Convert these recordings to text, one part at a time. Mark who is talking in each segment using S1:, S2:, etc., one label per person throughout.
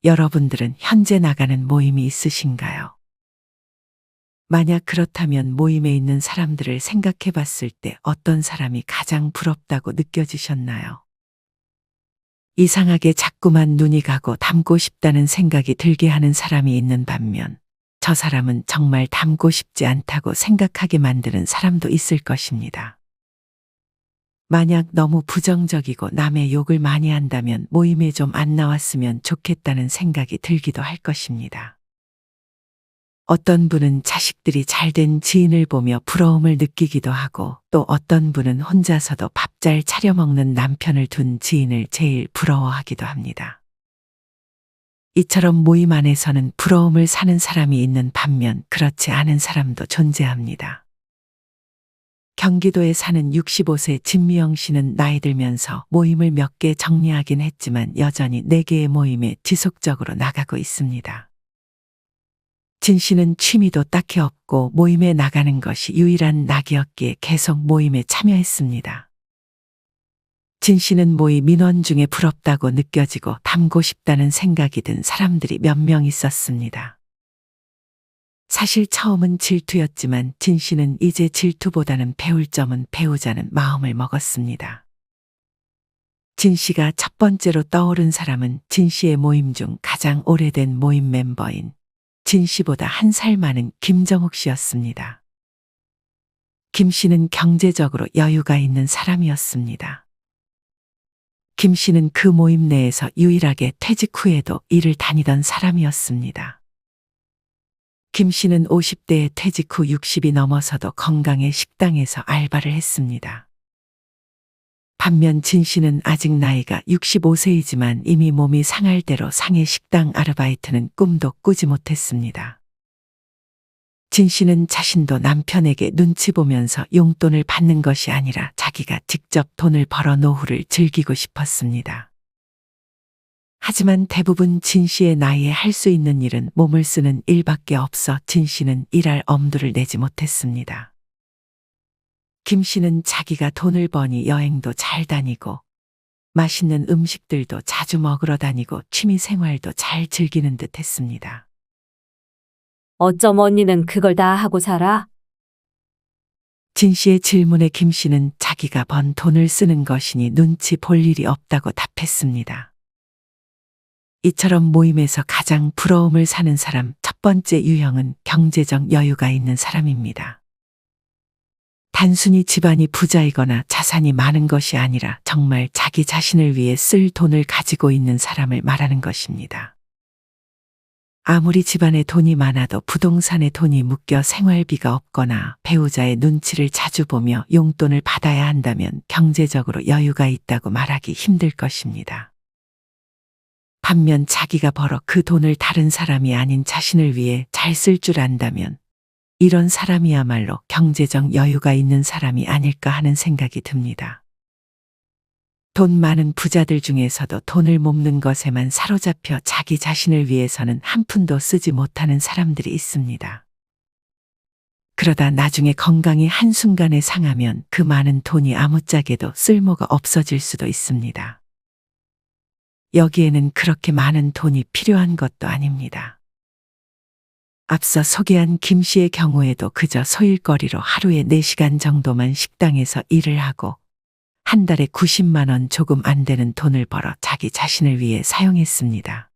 S1: 여러분들은 현재 나가는 모임이 있으신가요? 만약 그렇다면 모임에 있는 사람들을 생각해 봤을 때 어떤 사람이 가장 부럽다고 느껴지셨나요? 이상하게 자꾸만 눈이 가고 닮고 싶다는 생각이 들게 하는 사람이 있는 반면 저 사람은 정말 닮고 싶지 않다고 생각하게 만드는 사람도 있을 것입니다. 만약 너무 부정적이고 남의 욕을 많이 한다면 모임에 좀 안 나왔으면 좋겠다는 생각이 들기도 할 것입니다. 어떤 분은 자식들이 잘된 지인을 보며 부러움을 느끼기도 하고 또 어떤 분은 혼자서도 밥 잘 차려 먹는 남편을 둔 지인을 제일 부러워하기도 합니다. 이처럼 모임 안에서는 부러움을 사는 사람이 있는 반면 그렇지 않은 사람도 존재합니다. 경기도에 사는 65세 진미영 씨는 나이 들면서 모임을 몇 개 정리하긴 했지만 여전히 4개의 모임에 지속적으로 나가고 있습니다. 진 씨는 취미도 딱히 없고 모임에 나가는 것이 유일한 낙이었기에 계속 모임에 참여했습니다. 진 씨는 모임 민원 중에 부럽다고 느껴지고 닮고 싶다는 생각이 든 사람들이 몇 명 있었습니다. 사실 처음은 질투였지만 진 씨는 이제 질투보다는 배울 점은 배우자는 마음을 먹었습니다. 진 씨가 첫 번째로 떠오른 사람은 진 씨의 모임 중 가장 오래된 모임 멤버인 진 씨보다 1살 많은 김정욱 씨였습니다. 김 씨는 경제적으로 여유가 있는 사람이었습니다. 김 씨는 그 모임 내에서 유일하게 퇴직 후에도 일을 다니던 사람이었습니다. 김 씨는 50대에 퇴직 후 60이 넘어서도 건강의 식당에서 알바를 했습니다. 반면 진 씨는 아직 나이가 65세이지만 이미 몸이 상할 대로 상해 식당 아르바이트는 꿈도 꾸지 못했습니다. 진 씨는 자신도 남편에게 눈치 보면서 용돈을 받는 것이 아니라 자기가 직접 돈을 벌어 노후를 즐기고 싶었습니다. 하지만 대부분 진 씨의 나이에 할 수 있는 일은 몸을 쓰는 일밖에 없어 진 씨는 일할 엄두를 내지 못했습니다. 김 씨는 자기가 돈을 버니 여행도 잘 다니고 맛있는 음식들도 자주 먹으러 다니고 취미 생활도 잘 즐기는 듯 했습니다.
S2: 어쩜 언니는 그걸 다 하고 살아?
S1: 진 씨의 질문에 김 씨는 자기가 번 돈을 쓰는 것이니 눈치 볼 일이 없다고 답했습니다. 이처럼 모임에서 가장 부러움을 사는 사람 첫 번째 유형은 경제적 여유가 있는 사람입니다. 단순히 집안이 부자이거나 자산이 많은 것이 아니라 정말 자기 자신을 위해 쓸 돈을 가지고 있는 사람을 말하는 것입니다. 아무리 집안에 돈이 많아도 부동산에 돈이 묶여 생활비가 없거나 배우자의 눈치를 자주 보며 용돈을 받아야 한다면 경제적으로 여유가 있다고 말하기 힘들 것입니다. 반면 자기가 벌어 그 돈을 다른 사람이 아닌 자신을 위해 잘 쓸 줄 안다면 이런 사람이야말로 경제적 여유가 있는 사람이 아닐까 하는 생각이 듭니다. 돈 많은 부자들 중에서도 돈을 모으는 것에만 사로잡혀 자기 자신을 위해서는 한 푼도 쓰지 못하는 사람들이 있습니다. 그러다 나중에 건강이 한순간에 상하면 그 많은 돈이 아무짝에도 쓸모가 없어질 수도 있습니다. 여기에는 그렇게 많은 돈이 필요한 것도 아닙니다. 앞서 소개한 김 씨의 경우에도 그저 소일거리로 하루에 4시간 정도만 식당에서 일을 하고 한 달에 90만 원 조금 안 되는 돈을 벌어 자기 자신을 위해 사용했습니다.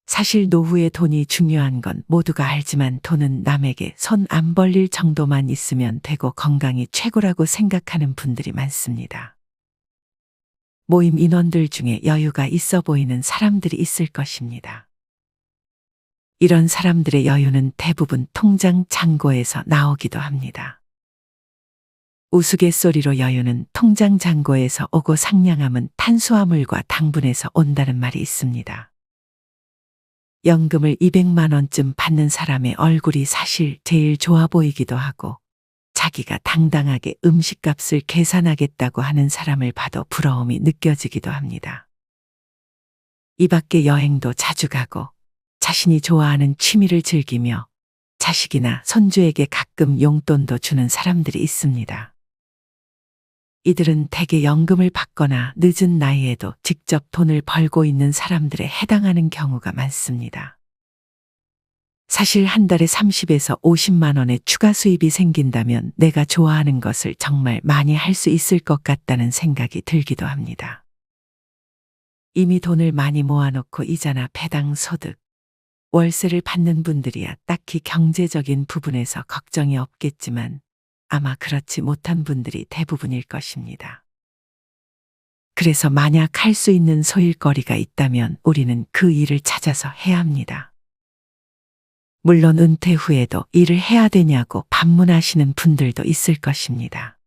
S1: 사실 노후의 돈이 중요한 건 모두가 알지만 돈은 남에게 손 안 벌릴 정도만 있으면 되고 건강이 최고라고 생각하는 분들이 많습니다. 모임 인원들 중에 여유가 있어 보이는 사람들이 있을 것입니다. 이런 사람들의 여유는 대부분 통장 잔고에서 나오기도 합니다. 우스갯소리로 여유는 통장 잔고에서 오고 상냥함은 탄수화물과 당분에서 온다는 말이 있습니다. 연금을 200만 원쯤 받는 사람의 얼굴이 사실 제일 좋아 보이기도 하고 자기가 당당하게 음식값을 계산하겠다고 하는 사람을 봐도 부러움이 느껴지기도 합니다. 이 밖에 여행도 자주 가고 자신이 좋아하는 취미를 즐기며 자식이나 손주에게 가끔 용돈도 주는 사람들이 있습니다. 이들은 대개 연금을 받거나 늦은 나이에도 직접 돈을 벌고 있는 사람들에 해당하는 경우가 많습니다. 사실 한 달에 30에서 50만 원의 추가 수입이 생긴다면 내가 좋아하는 것을 정말 많이 할 수 있을 것 같다는 생각이 들기도 합니다. 이미 돈을 많이 모아놓고 이자나 배당 소득, 월세를 받는 분들이야 딱히 경제적인 부분에서 걱정이 없겠지만 아마 그렇지 못한 분들이 대부분일 것입니다. 그래서 만약 할 수 있는 소일거리가 있다면 우리는 그 일을 찾아서 해야 합니다. 물론 은퇴 후에도 일을 해야 되냐고 반문하시는 분들도 있을 것입니다.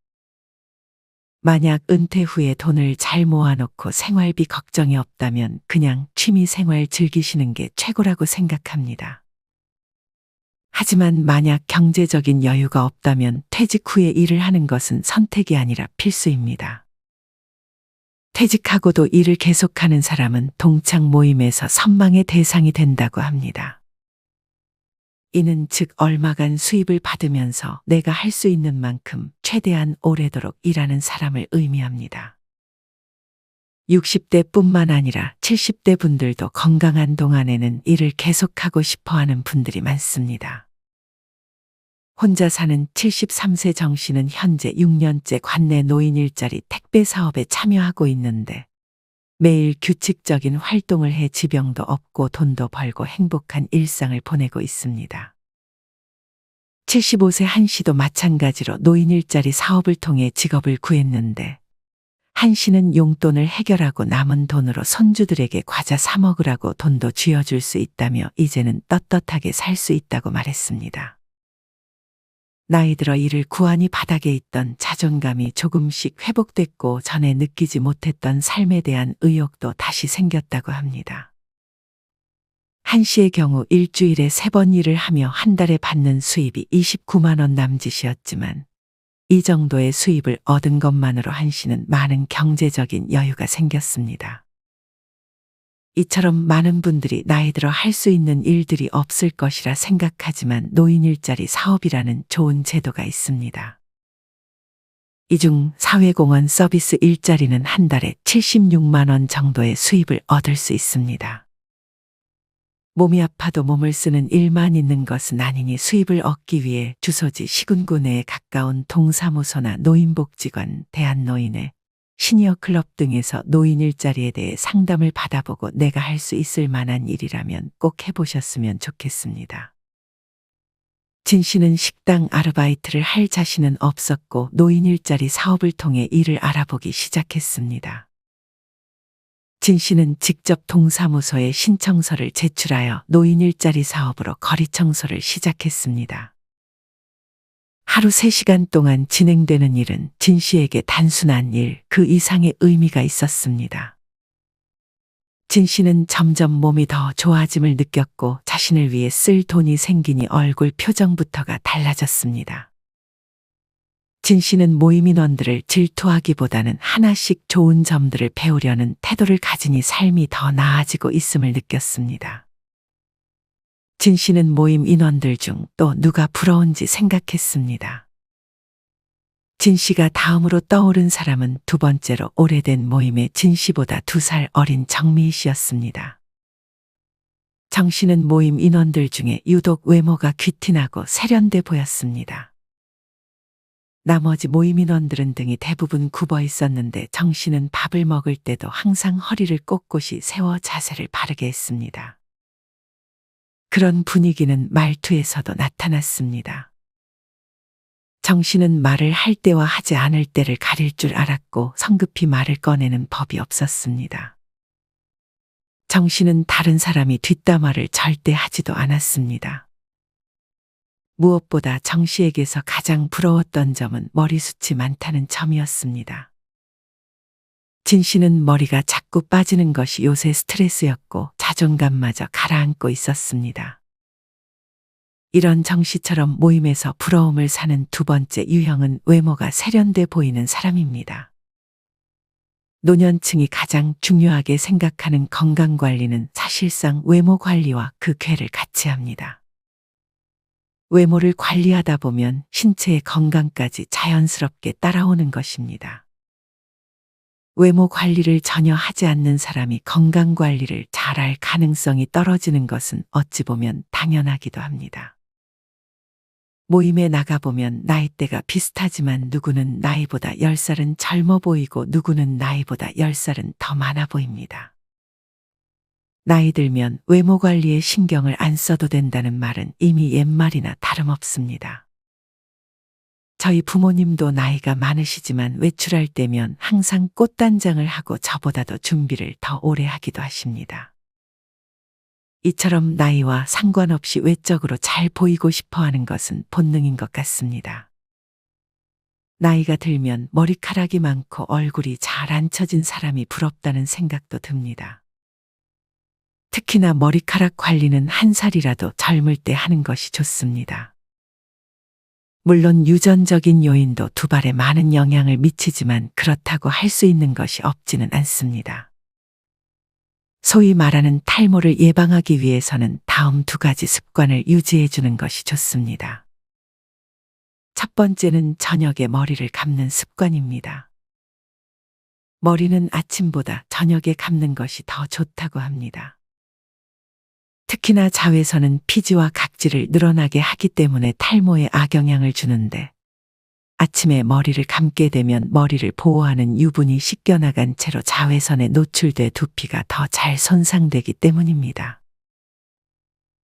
S1: 만약 은퇴 후에 돈을 잘 모아놓고 생활비 걱정이 없다면 그냥 취미 생활 즐기시는 게 최고라고 생각합니다. 하지만 만약 경제적인 여유가 없다면 퇴직 후에 일을 하는 것은 선택이 아니라 필수입니다. 퇴직하고도 일을 계속하는 사람은 동창 모임에서 선망의 대상이 된다고 합니다. 이는 즉 얼마간 수입을 받으면서 내가 할 수 있는 만큼 최대한 오래도록 일하는 사람을 의미합니다. 60대뿐만 아니라 70대 분들도 건강한 동안에는 일을 계속하고 싶어하는 분들이 많습니다. 혼자 사는 73세 정 씨는 현재 6년째 관내 노인 일자리 택배 사업에 참여하고 있는데 매일 규칙적인 활동을 해 지병도 없고 돈도 벌고 행복한 일상을 보내고 있습니다. 75세 한 씨도 마찬가지로 노인 일자리 사업을 통해 직업을 구했는데 한 씨는 용돈을 해결하고 남은 돈으로 손주들에게 과자 사 먹으라고 돈도 쥐어줄 수 있다며 이제는 떳떳하게 살 수 있다고 말했습니다. 나이 들어 일을 구하니 바닥에 있던 자존감이 조금씩 회복됐고 전에 느끼지 못했던 삶에 대한 의욕도 다시 생겼다고 합니다. 한 씨의 경우 일주일에 3번 일을 하며 한 달에 받는 수입이 29만 원 남짓이었지만 이 정도의 수입을 얻은 것만으로 한 씨는 많은 경제적인 여유가 생겼습니다. 이처럼 많은 분들이 나이 들어 할 수 있는 일들이 없을 것이라 생각하지만 노인 일자리 사업이라는 좋은 제도가 있습니다. 이 중 사회공헌 서비스 일자리는 한 달에 76만 원 정도의 수입을 얻을 수 있습니다. 몸이 아파도 몸을 쓰는 일만 있는 것은 아니니 수입을 얻기 위해 주소지 시군구 내에 가까운 동사무소나 노인복지관, 대한노인회, 시니어 클럽 등에서 노인 일자리에 대해 상담을 받아보고 내가 할 수 있을 만한 일이라면 꼭 해보셨으면 좋겠습니다. 진 씨는 식당 아르바이트를 할 자신은 없었고 노인 일자리 사업을 통해 일을 알아보기 시작했습니다. 진 씨는 직접 동사무소에 신청서를 제출하여 노인 일자리 사업으로 거리 청소를 시작했습니다. 하루 3시간 동안 진행되는 일은 진 씨에게 단순한 일, 그 이상의 의미가 있었습니다. 진 씨는 점점 몸이 더 좋아짐을 느꼈고 자신을 위해 쓸 돈이 생기니 얼굴 표정부터가 달라졌습니다. 진 씨는 모임 인원들을 질투하기보다는 하나씩 좋은 점들을 배우려는 태도를 가지니 삶이 더 나아지고 있음을 느꼈습니다. 진 씨는 모임 인원들 중 또 누가 부러운지 생각했습니다. 진 씨가 다음으로 떠오른 사람은 두 번째로 오래된 모임의 진 씨보다 2살 어린 정미 씨였습니다. 정 씨는 모임 인원들 중에 유독 외모가 귀티나고 세련돼 보였습니다. 나머지 모임 인원들은 등이 대부분 굽어 있었는데 정 씨는 밥을 먹을 때도 항상 허리를 꼿꼿이 세워 자세를 바르게 했습니다. 그런 분위기는 말투에서도 나타났습니다. 정 씨는 말을 할 때와 하지 않을 때를 가릴 줄 알았고 성급히 말을 꺼내는 법이 없었습니다. 정 씨는 다른 사람이 뒷담화를 절대 하지도 않았습니다. 무엇보다 정 씨에게서 가장 부러웠던 점은 머리숱이 많다는 점이었습니다. 진 씨는 머리가 자꾸 빠지는 것이 요새 스트레스였고 자존감마저 가라앉고 있었습니다. 이런 정 씨처럼 모임에서 부러움을 사는 두 번째 유형은 외모가 세련돼 보이는 사람입니다. 노년층이 가장 중요하게 생각하는 건강관리는 사실상 외모 관리와 그 궤를 같이 합니다. 외모를 관리하다 보면 신체의 건강까지 자연스럽게 따라오는 것입니다. 외모 관리를 전혀 하지 않는 사람이 건강 관리를 잘할 가능성이 떨어지는 것은 어찌 보면 당연하기도 합니다. 모임에 나가보면 나이대가 비슷하지만 누구는 나이보다 10살은 젊어 보이고 누구는 나이보다 10살은 더 많아 보입니다. 나이 들면 외모 관리에 신경을 안 써도 된다는 말은 이미 옛말이나 다름없습니다. 저희 부모님도 나이가 많으시지만 외출할 때면 항상 꽃단장을 하고 저보다도 준비를 더 오래 하기도 하십니다. 이처럼 나이와 상관없이 외적으로 잘 보이고 싶어 하는 것은 본능인 것 같습니다. 나이가 들면 머리카락이 많고 얼굴이 잘 안 처진 사람이 부럽다는 생각도 듭니다. 특히나 머리카락 관리는 한 살이라도 젊을 때 하는 것이 좋습니다. 물론 유전적인 요인도 두발에 많은 영향을 미치지만 그렇다고 할 수 있는 것이 없지는 않습니다. 소위 말하는 탈모를 예방하기 위해서는 다음 두 가지 습관을 유지해 주는 것이 좋습니다. 첫 번째는 저녁에 머리를 감는 습관입니다. 머리는 아침보다 저녁에 감는 것이 더 좋다고 합니다. 특히나 자외선은 피지와 각질을 늘어나게 하기 때문에 탈모에 악영향을 주는데 아침에 머리를 감게 되면 머리를 보호하는 유분이 씻겨나간 채로 자외선에 노출돼 두피가 더 잘 손상되기 때문입니다.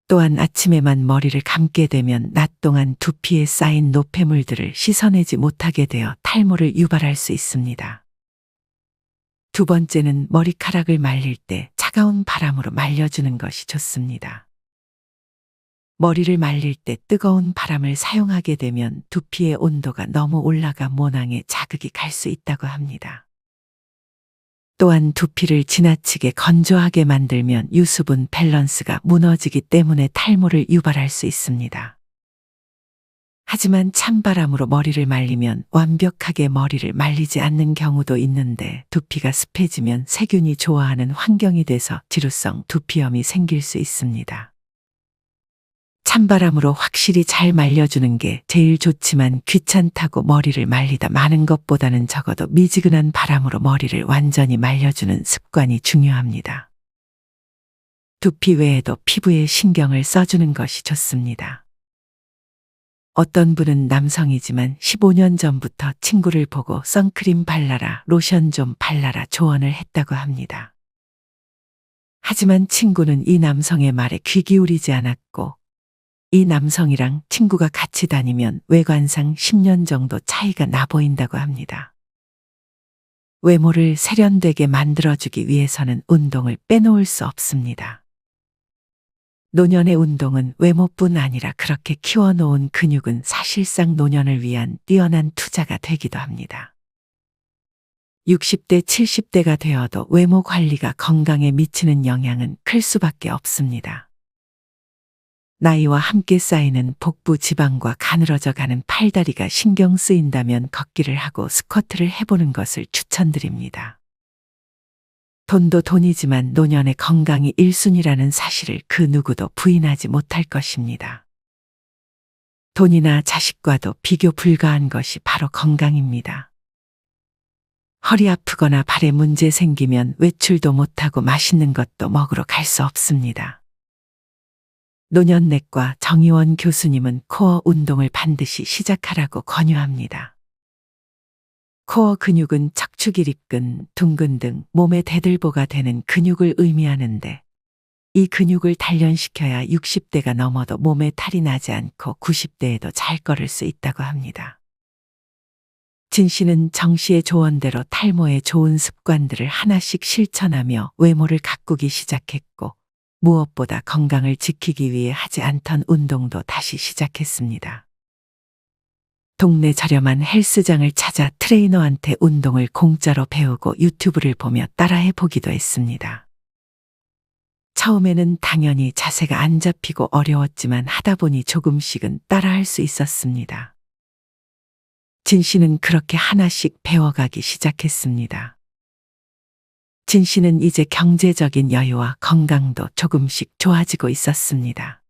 S1: 또한 아침에만 머리를 감게 되면 낮 동안 두피에 쌓인 노폐물들을 씻어내지 못하게 되어 탈모를 유발할 수 있습니다. 두 번째는 머리카락을 말릴 때 차가운 바람으로 말려주는 것이 좋습니다. 머리를 말릴 때 뜨거운 바람을 사용하게 되면 두피의 온도가 너무 올라가 모낭에 자극이 갈 수 있다고 합니다. 또한 두피를 지나치게 건조하게 만들면 유수분 밸런스가 무너지기 때문에 탈모를 유발할 수 있습니다. 하지만 찬바람으로 머리를 말리면 완벽하게 머리를 말리지 않는 경우도 있는데 두피가 습해지면 세균이 좋아하는 환경이 돼서 지루성 두피염이 생길 수 있습니다. 찬바람으로 확실히 잘 말려주는 게 제일 좋지만 귀찮다고 머리를 말리다 마는 것보다는 적어도 미지근한 바람으로 머리를 완전히 말려주는 습관이 중요합니다. 두피 외에도 피부에 신경을 써주는 것이 좋습니다. 어떤 분은 남성이지만 15년 전부터 친구를 보고 선크림 발라라, 로션 좀 발라라 조언을 했다고 합니다. 하지만 친구는 이 남성의 말에 귀 기울이지 않았고 이 남성이랑 친구가 같이 다니면 외관상 10년 정도 차이가 나 보인다고 합니다. 외모를 세련되게 만들어주기 위해서는 운동을 빼놓을 수 없습니다. 노년의 운동은 외모뿐 아니라 그렇게 키워놓은 근육은 사실상 노년을 위한 뛰어난 투자가 되기도 합니다. 60대, 70대가 되어도 외모 관리가 건강에 미치는 영향은 클 수밖에 없습니다. 나이와 함께 쌓이는 복부 지방과 가늘어져 가는 팔다리가 신경 쓰인다면 걷기를 하고 스쿼트를 해보는 것을 추천드립니다. 돈도 돈이지만 노년의 건강이 1순위라는 사실을 그 누구도 부인하지 못할 것입니다. 돈이나 자식과도 비교 불가한 것이 바로 건강입니다. 허리 아프거나 발에 문제 생기면 외출도 못하고 맛있는 것도 먹으러 갈 수 없습니다. 노년내과 정의원 교수님은 코어 운동을 반드시 시작하라고 권유합니다. 코어 근육은 척추기 립근, 둔근 등 몸의 대들보가 되는 근육을 의미하는데 이 근육을 단련시켜야 60대가 넘어도 몸에 탈이 나지 않고 90대에도 잘 걸을 수 있다고 합니다. 진 씨는 정 씨의 조언대로 탈모의 좋은 습관들을 하나씩 실천하며 외모를 가꾸기 시작했고 무엇보다 건강을 지키기 위해 하지 않던 운동도 다시 시작했습니다. 동네 저렴한 헬스장을 찾아 트레이너한테 운동을 공짜로 배우고 유튜브를 보며 따라해 보기도 했습니다. 처음에는 당연히 자세가 안 잡히고 어려웠지만 하다 보니 조금씩은 따라할 수 있었습니다. 진 씨는 그렇게 하나씩 배워가기 시작했습니다. 진 씨는 이제 경제적인 여유와 건강도 조금씩 좋아지고 있었습니다.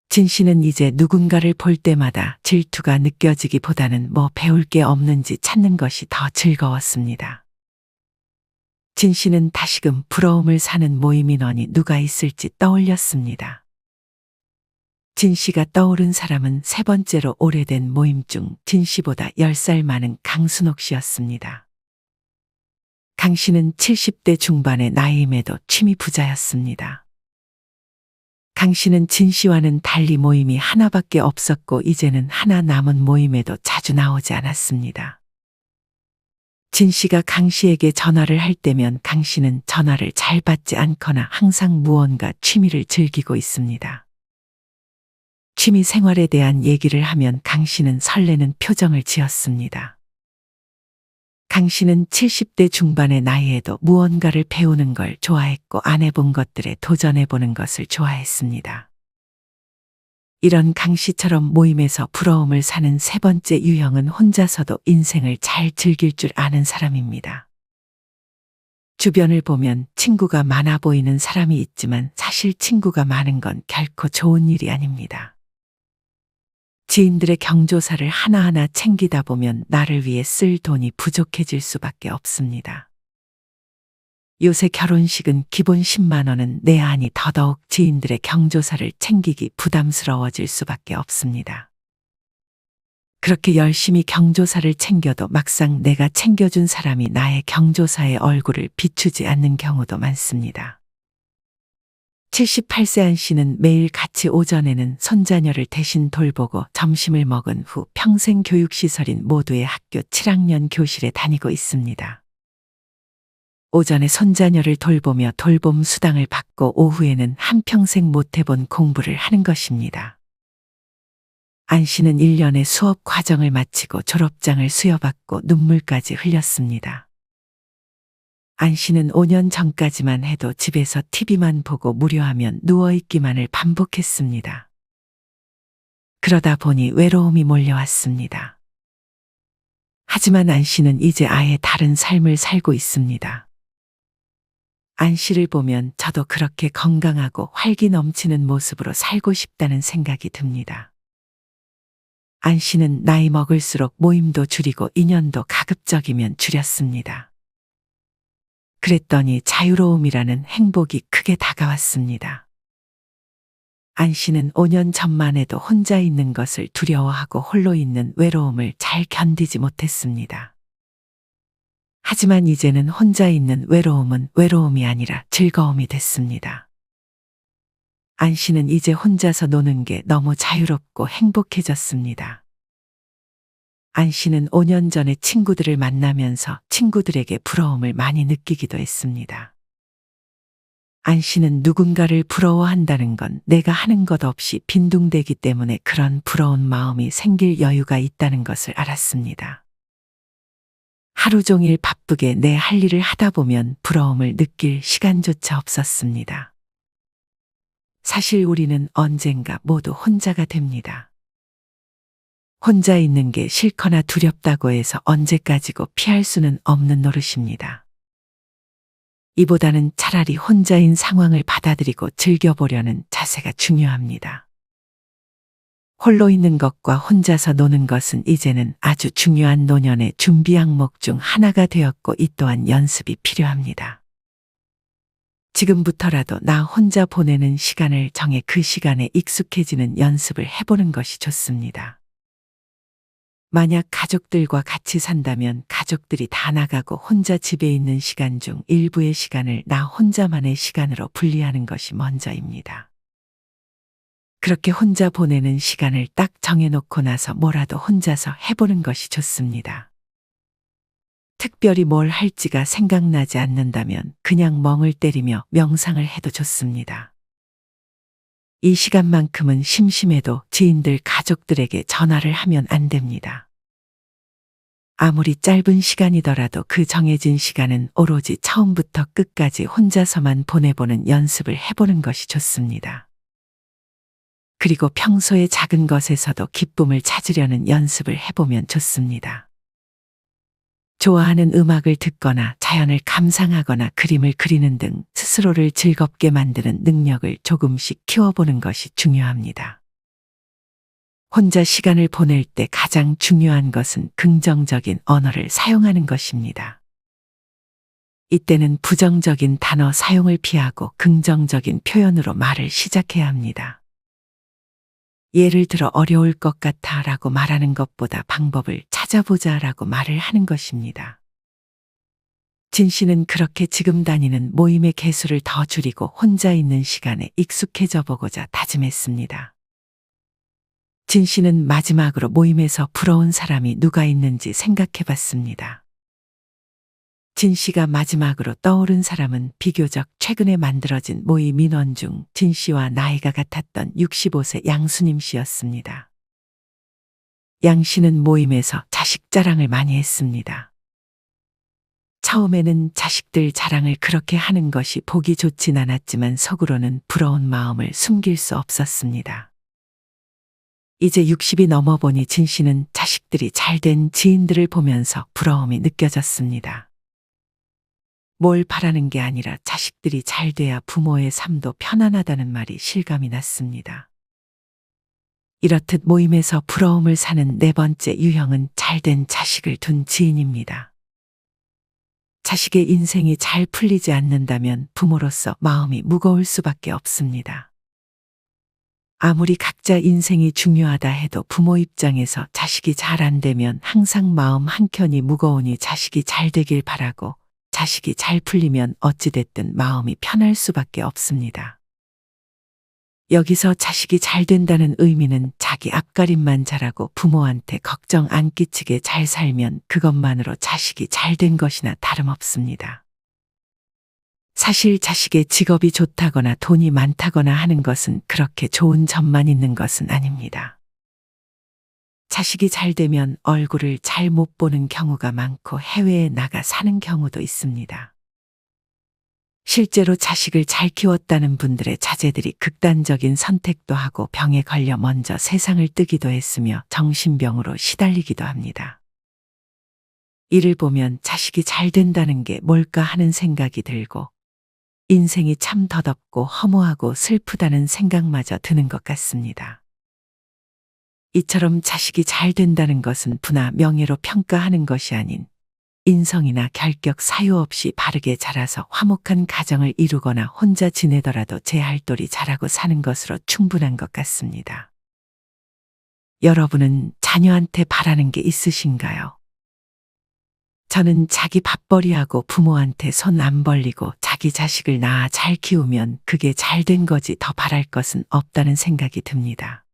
S1: 진 씨는 이제 누군가를 볼 때마다 질투가 느껴지기보다는 뭐 배울 게 없는지 찾는 것이 더 즐거웠습니다. 진 씨는 다시금 부러움을 사는 모임 인원이 누가 있을지 떠올렸습니다. 진 씨가 떠오른 사람은 세 번째로 오래된 모임 중 진 씨보다 10살 많은 강순옥 씨였습니다. 강 씨는 70대 중반의 나이임에도 취미 부자였습니다. 강 씨는 진 씨와는 달리 모임이 하나밖에 없었고 이제는 하나 남은 모임에도 자주 나오지 않았습니다. 진 씨가 강 씨에게 전화를 할 때면 강 씨는 전화를 잘 받지 않거나 항상 무언가 취미를 즐기고 있습니다. 취미 생활에 대한 얘기를 하면 강 씨는 설레는 표정을 지었습니다. 강 씨는 70대 중반의 나이에도 무언가를 배우는 걸 좋아했고 안 해본 것들에 도전해보는 것을 좋아했습니다. 이런 강 씨처럼 모임에서 부러움을 사는 세 번째 유형은 혼자서도 인생을 잘 즐길 줄 아는 사람입니다. 주변을 보면 친구가 많아 보이는 사람이 있지만 사실 친구가 많은 건 결코 좋은 일이 아닙니다. 지인들의 경조사를 하나하나 챙기다 보면 나를 위해 쓸 돈이 부족해질 수밖에 없습니다. 요새 결혼식은 기본 10만 원은 내야 하니 더더욱 지인들의 경조사를 챙기기 부담스러워질 수밖에 없습니다. 그렇게 열심히 경조사를 챙겨도 막상 내가 챙겨준 사람이 나의 경조사의 얼굴을 비추지 않는 경우도 많습니다. 78세 안 씨는 매일 같이 오전에는 손자녀를 대신 돌보고 점심을 먹은 후 평생 교육시설인 모두의 학교 7학년 교실에 다니고 있습니다. 오전에 손자녀를 돌보며 돌봄 수당을 받고 오후에는 한평생 못 해본 공부를 하는 것입니다. 안 씨는 1년의 수업 과정을 마치고 졸업장을 수여받고 눈물까지 흘렸습니다. 안 씨는 5년 전까지만 해도 집에서 TV만 보고 무료하면 누워있기만을 반복했습니다. 그러다 보니 외로움이 몰려왔습니다. 하지만 안 씨는 이제 아예 다른 삶을 살고 있습니다. 안 씨를 보면 저도 그렇게 건강하고 활기 넘치는 모습으로 살고 싶다는 생각이 듭니다. 안 씨는 나이 먹을수록 모임도 줄이고 인연도 가급적이면 줄였습니다. 그랬더니 자유로움이라는 행복이 크게 다가왔습니다. 안 씨는 5년 전만 해도 혼자 있는 것을 두려워하고 홀로 있는 외로움을 잘 견디지 못했습니다. 하지만 이제는 혼자 있는 외로움은 외로움이 아니라 즐거움이 됐습니다. 안 씨는 이제 혼자서 노는 게 너무 자유롭고 행복해졌습니다. 안 씨는 5년 전에 친구들을 만나면서 친구들에게 부러움을 많이 느끼기도 했습니다. 안 씨는 누군가를 부러워한다는 건 내가 하는 것 없이 빈둥대기 때문에 그런 부러운 마음이 생길 여유가 있다는 것을 알았습니다. 하루 종일 바쁘게 내 할 일을 하다 보면 부러움을 느낄 시간조차 없었습니다. 사실 우리는 언젠가 모두 혼자가 됩니다. 혼자 있는 게 싫거나 두렵다고 해서 언제까지고 피할 수는 없는 노릇입니다. 이보다는 차라리 혼자인 상황을 받아들이고 즐겨보려는 자세가 중요합니다. 홀로 있는 것과 혼자서 노는 것은 이제는 아주 중요한 노년의 준비 항목 중 하나가 되었고 이 또한 연습이 필요합니다. 지금부터라도 나 혼자 보내는 시간을 정해 그 시간에 익숙해지는 연습을 해보는 것이 좋습니다. 만약 가족들과 같이 산다면 가족들이 다 나가고 혼자 집에 있는 시간 중 일부의 시간을 나 혼자만의 시간으로 분리하는 것이 먼저입니다. 그렇게 혼자 보내는 시간을 딱 정해놓고 나서 뭐라도 혼자서 해보는 것이 좋습니다. 특별히 뭘 할지가 생각나지 않는다면 그냥 멍을 때리며 명상을 해도 좋습니다. 이 시간만큼은 심심해도 지인들 가족들에게 전화를 하면 안 됩니다. 아무리 짧은 시간이더라도 그 정해진 시간은 오로지 처음부터 끝까지 혼자서만 보내보는 연습을 해보는 것이 좋습니다. 그리고 평소의 작은 것에서도 기쁨을 찾으려는 연습을 해보면 좋습니다. 좋아하는 음악을 듣거나 자연을 감상하거나 그림을 그리는 등 스스로를 즐겁게 만드는 능력을 조금씩 키워보는 것이 중요합니다. 혼자 시간을 보낼 때 가장 중요한 것은 긍정적인 언어를 사용하는 것입니다. 이때는 부정적인 단어 사용을 피하고 긍정적인 표현으로 말을 시작해야 합니다. 예를 들어 어려울 것 같아 라고 말하는 것보다 방법을 찾아보자 라고 말을 하는 것입니다. 진 씨는 그렇게 지금 다니는 모임의 개수를 더 줄이고 혼자 있는 시간에 익숙해져 보고자 다짐했습니다. 진 씨는 마지막으로 모임에서 부러운 사람이 누가 있는지 생각해 봤습니다. 진 씨가 마지막으로 떠오른 사람은 비교적 최근에 만들어진 모임 인원 중 진 씨와 나이가 같았던 65세 양수님 씨였습니다. 양 씨는 모임에서 자식 자랑을 많이 했습니다. 처음에는 자식들 자랑을 그렇게 하는 것이 보기 좋진 않았지만 속으로는 부러운 마음을 숨길 수 없었습니다. 이제 60이 넘어보니 진 씨는 자식들이 잘된 지인들을 보면서 부러움이 느껴졌습니다. 뭘 바라는 게 아니라 자식들이 잘 돼야 부모의 삶도 편안하다는 말이 실감이 났습니다. 이렇듯 모임에서 부러움을 사는 네 번째 유형은 잘된 자식을 둔 지인입니다. 자식의 인생이 잘 풀리지 않는다면 부모로서 마음이 무거울 수밖에 없습니다. 아무리 각자 인생이 중요하다 해도 부모 입장에서 자식이 잘 안 되면 항상 마음 한켠이 무거우니 자식이 잘 되길 바라고 자식이 잘 풀리면 어찌됐든 마음이 편할 수밖에 없습니다. 여기서 자식이 잘 된다는 의미는 자기 앞가림만 잘하고 부모한테 걱정 안 끼치게 잘 살면 그것만으로 자식이 잘 된 것이나 다름없습니다. 사실 자식의 직업이 좋다거나 돈이 많다거나 하는 것은 그렇게 좋은 점만 있는 것은 아닙니다. 자식이 잘 되면 얼굴을 잘 못 보는 경우가 많고 해외에 나가 사는 경우도 있습니다. 실제로 자식을 잘 키웠다는 분들의 자제들이 극단적인 선택도 하고 병에 걸려 먼저 세상을 뜨기도 했으며 정신병으로 시달리기도 합니다. 이를 보면 자식이 잘 된다는 게 뭘까 하는 생각이 들고 인생이 참 더덥고 허무하고 슬프다는 생각마저 드는 것 같습니다. 이처럼 자식이 잘 된다는 것은 부나 명예로 평가하는 것이 아닌 인성이나 결격 사유 없이 바르게 자라서 화목한 가정을 이루거나 혼자 지내더라도 제 할돌이 잘하고 사는 것으로 충분한 것 같습니다. 여러분은 자녀한테 바라는 게 있으신가요? 저는 자기 밥벌이하고 부모한테 손 안 벌리고 자기 자식을 낳아 잘 키우면 그게 잘 된 거지 더 바랄 것은 없다는 생각이 듭니다.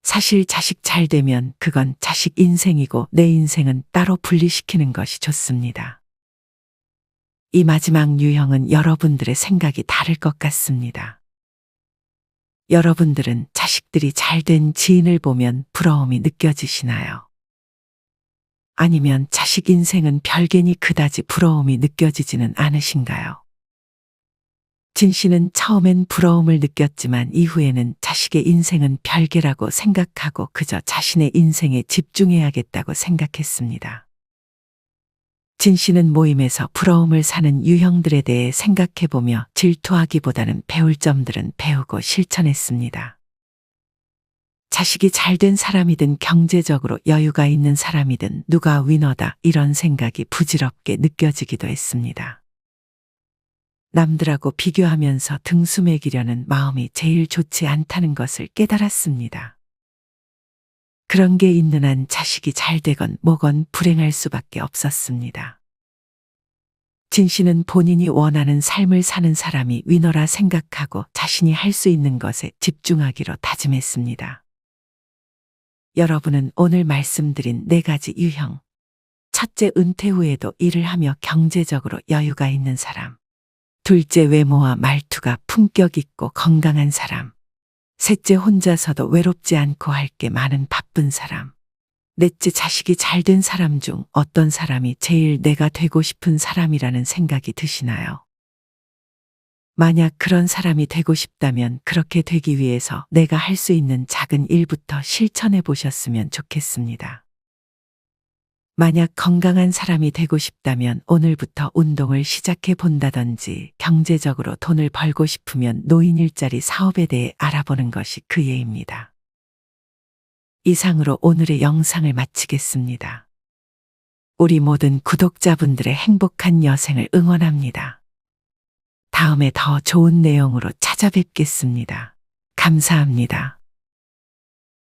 S1: 사실 자식 잘 되면 그건 자식 인생이고 내 인생은 따로 분리시키는 것이 좋습니다. 이 마지막 유형은 여러분들의 생각이 다를 것 같습니다. 여러분들은 자식들이 잘 된 지인을 보면 부러움이 느껴지시나요? 아니면 자식 인생은 별개니 그다지 부러움이 느껴지지는 않으신가요? 진 씨는 처음엔 부러움을 느꼈지만 이후에는 자식의 인생은 별개라고 생각하고 그저 자신의 인생에 집중해야겠다고 생각했습니다. 진 씨는 모임에서 부러움을 사는 유형들에 대해 생각해보며 질투하기보다는 배울 점들은 배우고 실천했습니다. 자식이 잘된 사람이든 경제적으로 여유가 있는 사람이든 누가 위너다 이런 생각이 부질없게 느껴지기도 했습니다. 남들하고 비교하면서 등수 매기려는 마음이 제일 좋지 않다는 것을 깨달았습니다. 그런 게 있는 한 자식이 잘 되건 뭐건 불행할 수밖에 없었습니다. 진 씨는 본인이 원하는 삶을 사는 사람이 위너라 생각하고 자신이 할 수 있는 것에 집중하기로 다짐했습니다. 여러분은 오늘 말씀드린 4가지 유형. 첫째, 은퇴 후에도 일을 하며 경제적으로 여유가 있는 사람. 둘째, 외모와 말투가 품격 있고 건강한 사람. 셋째, 혼자서도 외롭지 않고 할 게 많은 바쁜 사람. 넷째, 자식이 잘된 사람 중 어떤 사람이 제일 내가 되고 싶은 사람이라는 생각이 드시나요? 만약 그런 사람이 되고 싶다면 그렇게 되기 위해서 내가 할 수 있는 작은 일부터 실천해 보셨으면 좋겠습니다. 만약 건강한 사람이 되고 싶다면 오늘부터 운동을 시작해 본다든지 경제적으로 돈을 벌고 싶으면 노인 일자리 사업에 대해 알아보는 것이 그 예입니다. 이상으로 오늘의 영상을 마치겠습니다. 우리 모든 구독자분들의 행복한 여생을 응원합니다. 다음에 더 좋은 내용으로 찾아뵙겠습니다. 감사합니다.